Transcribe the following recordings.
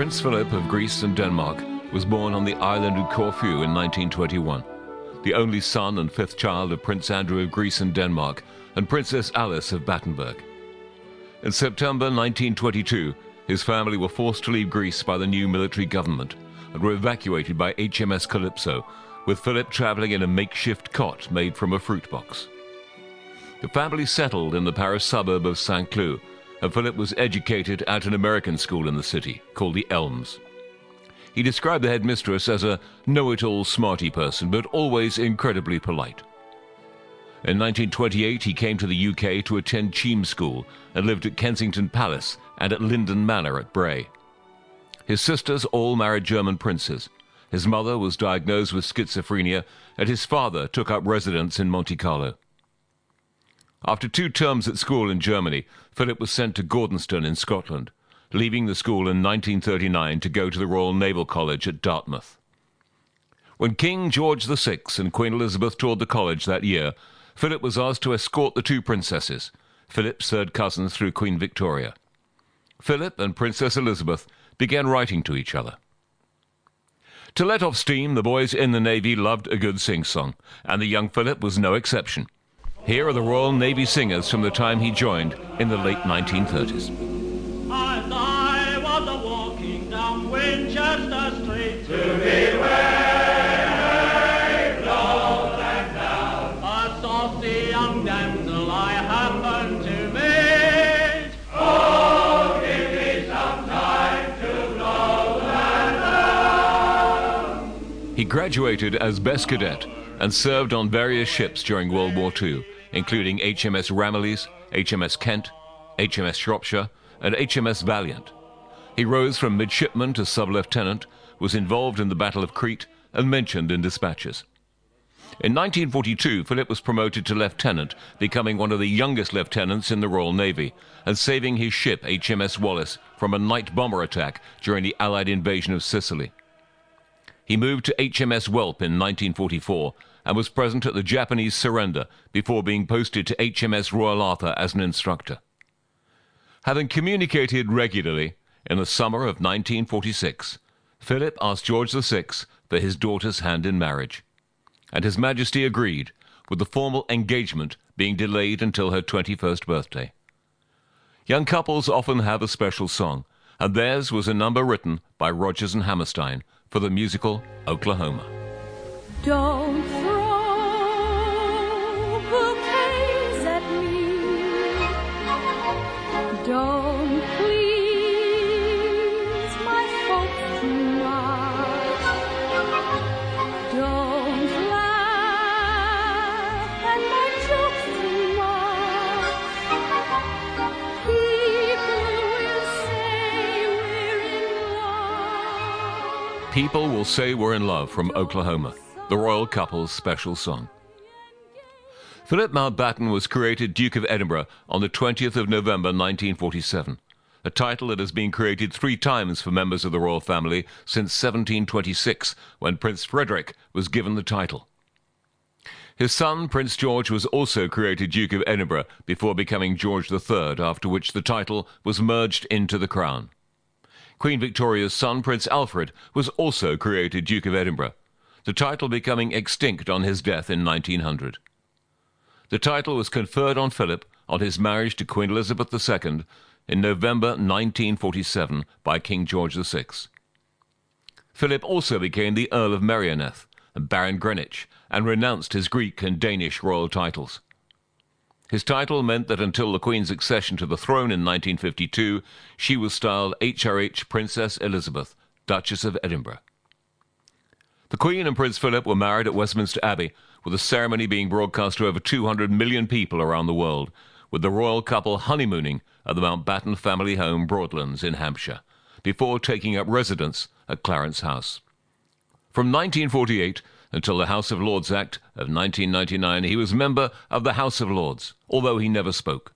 Prince Philip of Greece and Denmark was born on the island of Corfu in 1921, the only son and fifth child of Prince Andrew of Greece and Denmark and Princess Alice of Battenberg. In September 1922, his family were forced to leave Greece by the new military government and were evacuated by HMS Calypso, with Philip travelling in a makeshift cot made from a fruit box. The family settled in the Paris suburb of Saint-Cloud, and Philip was educated at an American school in the city called the Elms. He described the headmistress as a know-it-all smarty person, but always incredibly polite. In 1928, he came to the UK to attend Cheam School and lived at Kensington Palace and at Linden Manor at Bray. His sisters all married German princes. His mother was diagnosed with schizophrenia, and his father took up residence in Monte Carlo. After 2 terms at school in Germany, Philip was sent to Gordonston in Scotland, leaving the school in 1939 to go to the Royal Naval College at Dartmouth. When King George VI and Queen Elizabeth toured the college that year, Philip was asked to escort the 2 princesses, Philip's third cousins through Queen Victoria. Philip and Princess Elizabeth began writing to each other. To let off steam, the boys in the Navy loved a good sing-song, and the young Philip was no exception. Here are the Royal Navy singers from the time he joined in the late 1930s. As I was a-walking down Winchester Street to be where low and down, a saucy young damsel I happened to meet. Oh, give me some time to blow that down. He graduated as best cadet and served on various ships during World War II, including HMS Ramillies, HMS Kent, HMS Shropshire, and HMS Valiant. He rose from midshipman to sub-lieutenant, was involved in the Battle of Crete, and mentioned in dispatches. In 1942, Philip was promoted to lieutenant, becoming one of the youngest lieutenants in the Royal Navy, and saving his ship, HMS Wallace, from a night bomber attack during the Allied invasion of Sicily. He moved to HMS Whelp in 1944, and was present at the Japanese surrender before being posted to HMS Royal Arthur as an instructor. Having communicated regularly, in the summer of 1946, Philip asked George VI for his daughter's hand in marriage, and His Majesty agreed, with the formal engagement being delayed until her 21st birthday. Young couples often have a special song, and theirs was a number written by Rodgers and Hammerstein for the musical Oklahoma. Don't throw bouquets at me. Don't please my folks too much. Don't laugh at my jokes too much. People will say we're in love. People Will Say We're in Love from Oklahoma, the royal couple's special song. Philip Mountbatten was created Duke of Edinburgh on the 20th of November 1947, a title that has been created 3 times for members of the royal family since 1726, when Prince Frederick was given the title. His son, Prince George, was also created Duke of Edinburgh before becoming George III, after which the title was merged into the crown. Queen Victoria's son, Prince Alfred, was also created Duke of Edinburgh, the title becoming extinct on his death in 1900. The title was conferred on Philip on his marriage to Queen Elizabeth II in November 1947 by King George VI. Philip also became the Earl of Merioneth and Baron Greenwich, and renounced his Greek and Danish royal titles. His title meant that until the Queen's accession to the throne in 1952, she was styled HRH Princess Elizabeth, Duchess of Edinburgh. The Queen and Prince Philip were married at Westminster Abbey, with the ceremony being broadcast to over 200 million people around the world, with the royal couple honeymooning at the Mountbatten family home, Broadlands, in Hampshire, before taking up residence at Clarence House. From 1948 until the House of Lords Act of 1999, he was member of the House of Lords, although he never spoke.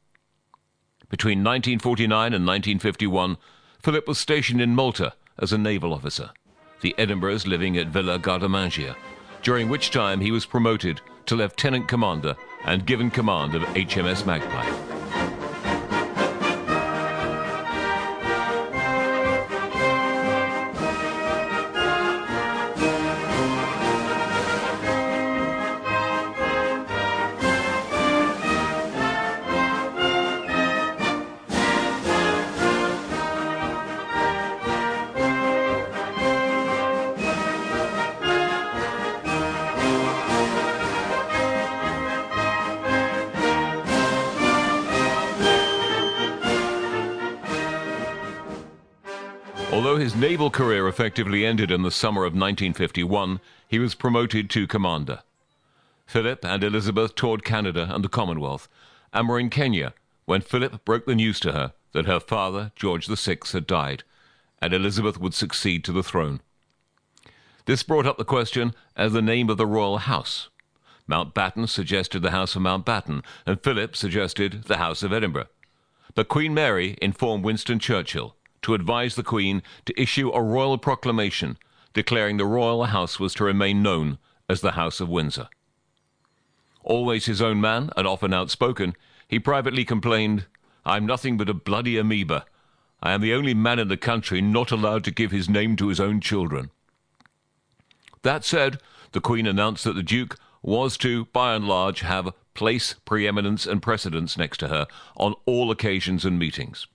Between 1949 and 1951, Philip was stationed in Malta as a naval officer, the Edinburghs living at Villa Gardamangia, during which time he was promoted to lieutenant commander and given command of HMS Magpie. Although his naval career effectively ended in the summer of 1951, he was promoted to commander. Philip and Elizabeth toured Canada and the Commonwealth, and were in Kenya when Philip broke the news to her that her father, George VI, had died, and Elizabeth would succeed to the throne. This brought up the question as the name of the royal house. Mountbatten suggested the House of Mountbatten, and Philip suggested the House of Edinburgh. But Queen Mary informed Winston Churchill to advise the Queen to issue a royal proclamation declaring the royal house was to remain known as the House of Windsor. Always his own man and often outspoken, he privately complained, "I'm nothing but a bloody amoeba. I am the only man in the country not allowed to give his name to his own children." That said, the Queen announced that the Duke was to, by and large, have place, preeminence and precedence next to her on all occasions and meetings.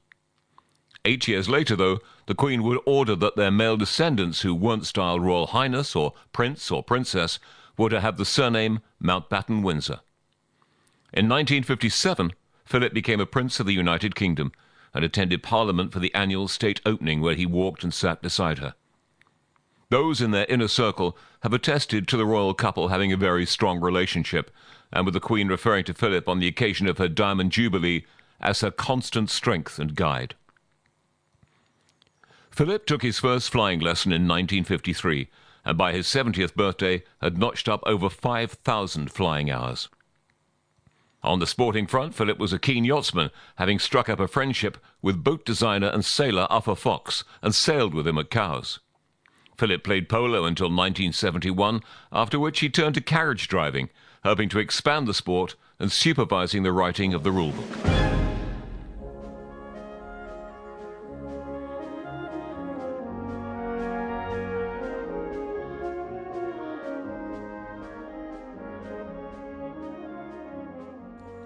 8 years later, though, the Queen would order that their male descendants who weren't styled Royal Highness or Prince or Princess were to have the surname Mountbatten-Windsor. In 1957, Philip became a Prince of the United Kingdom and attended Parliament for the annual state opening where he walked and sat beside her. Those in their inner circle have attested to the royal couple having a very strong relationship, and with the Queen referring to Philip on the occasion of her Diamond Jubilee as her constant strength and guide. Philip took his first flying lesson in 1953, and by his 70th birthday had notched up over 5,000 flying hours. On the sporting front, Philip was a keen yachtsman, having struck up a friendship with boat designer and sailor Arthur Fox, and sailed with him at Cowes. Philip played polo until 1971, after which he turned to carriage driving, hoping to expand the sport and supervising the writing of the rulebook.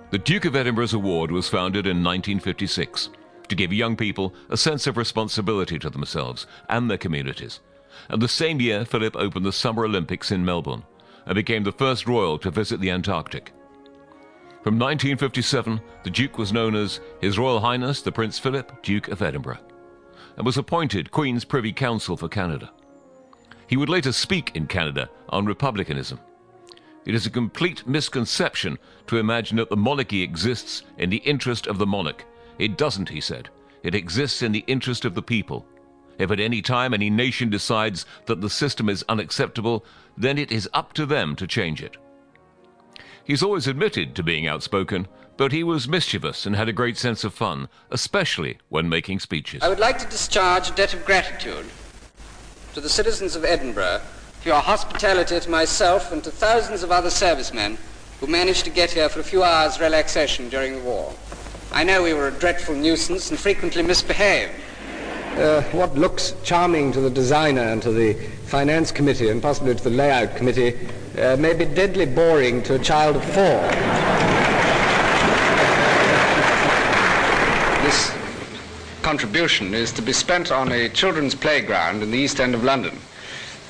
The Duke of Edinburgh's award was founded in 1956 to give young people a sense of responsibility to themselves and their communities. And the same year, Philip opened the Summer Olympics in Melbourne and became the first royal to visit the Antarctic. From 1957, the Duke was known as His Royal Highness the Prince Philip, Duke of Edinburgh, and was appointed Queen's Privy Council for Canada. He would later speak in Canada on republicanism. It is a complete misconception to imagine that the monarchy exists in the interest of the monarch. It doesn't, he said. It exists in the interest of the people. If at any time any nation decides that the system is unacceptable, then it is up to them to change it. He's always admitted to being outspoken, but he was mischievous and had a great sense of fun, especially when making speeches. I would like to discharge a debt of gratitude to the citizens of Edinburgh for your hospitality to myself and to thousands of other servicemen who managed to get here for a few hours' relaxation during the war. I know we were a dreadful nuisance and frequently misbehaved. What looks charming to the designer and to the finance committee and possibly to the layout committee may be deadly boring to a child of 4. This contribution is to be spent on a children's playground in the East End of London.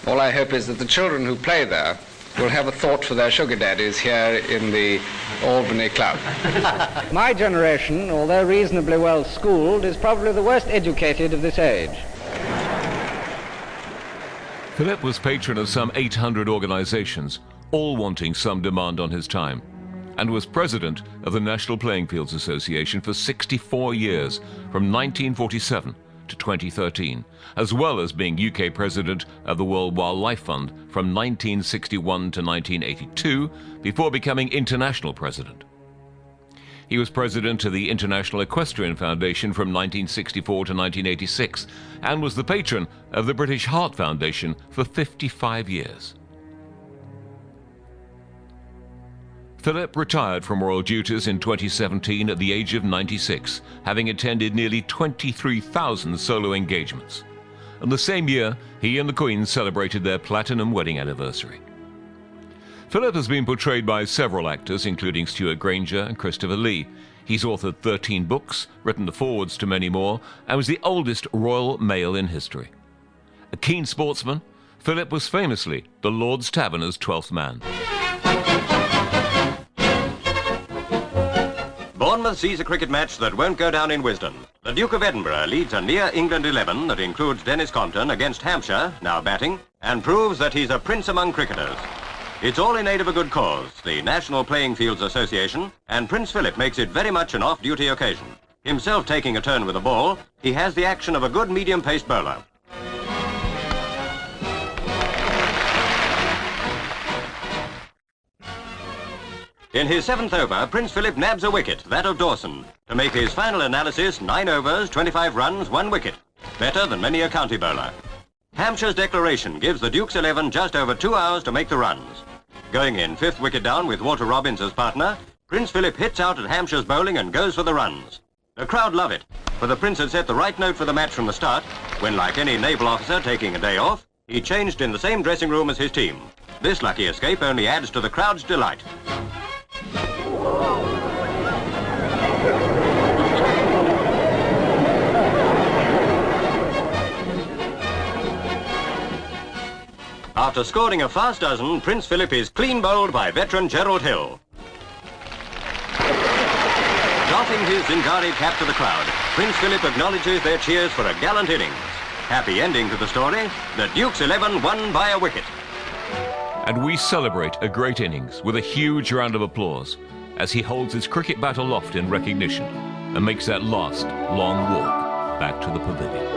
All I hope is that the children who play there will have a thought for their sugar daddies here in the Albany Club. My generation, although reasonably well schooled, is probably the worst educated of this age. Philip was patron of some 800 organizations, all wanting some demand on his time, and was president of the National Playing Fields Association for 64 years, from 1947 to 2013, as well as being UK president of the World Wildlife Fund from 1961 to 1982, before becoming international president. He was president of the International Equestrian Foundation from 1964 to 1986, and was the patron of the British Heart Foundation for 55 years. Philip retired from royal duties in 2017 at the age of 96, having attended nearly 23,000 solo engagements. And the same year, he and the Queen celebrated their platinum wedding anniversary. Philip has been portrayed by several actors, including Stuart Granger and Christopher Lee. He's authored 13 books, written the forewords to many more, and was the oldest royal male in history. A keen sportsman, Philip was famously the Lord's Taverner's 12th man. Bournemouth never sees a cricket match that won't go down in Wisden. The Duke of Edinburgh leads a near England 11 that includes Dennis Compton against Hampshire, now batting, and proves that he's a prince among cricketers. It's all in aid of a good cause, the National Playing Fields Association, and Prince Philip makes it very much an off-duty occasion. Himself taking a turn with the ball, he has the action of a good medium-paced bowler. In his 7th over, Prince Philip nabs a wicket, that of Dawson, to make his final analysis 9 overs, 25 runs, 1 wicket. Better than many a county bowler. Hampshire's declaration gives the Duke's 11 just over 2 hours to make the runs. Going in 5th wicket down with Walter Robbins as partner, Prince Philip hits out at Hampshire's bowling and goes for the runs. The crowd love it, for the Prince had set the right note for the match from the start, when, like any naval officer taking a day off, he changed in the same dressing room as his team. This lucky escape only adds to the crowd's delight. After scoring a fast dozen, Prince Philip is clean bowled by veteran Gerald Hill. Doffing his Zingari cap to the crowd, Prince Philip acknowledges their cheers for a gallant innings. Happy ending to the story, the Duke's 11 won by a wicket. And we celebrate a great innings with a huge round of applause as he holds his cricket bat aloft in recognition and makes that last long walk back to the pavilion.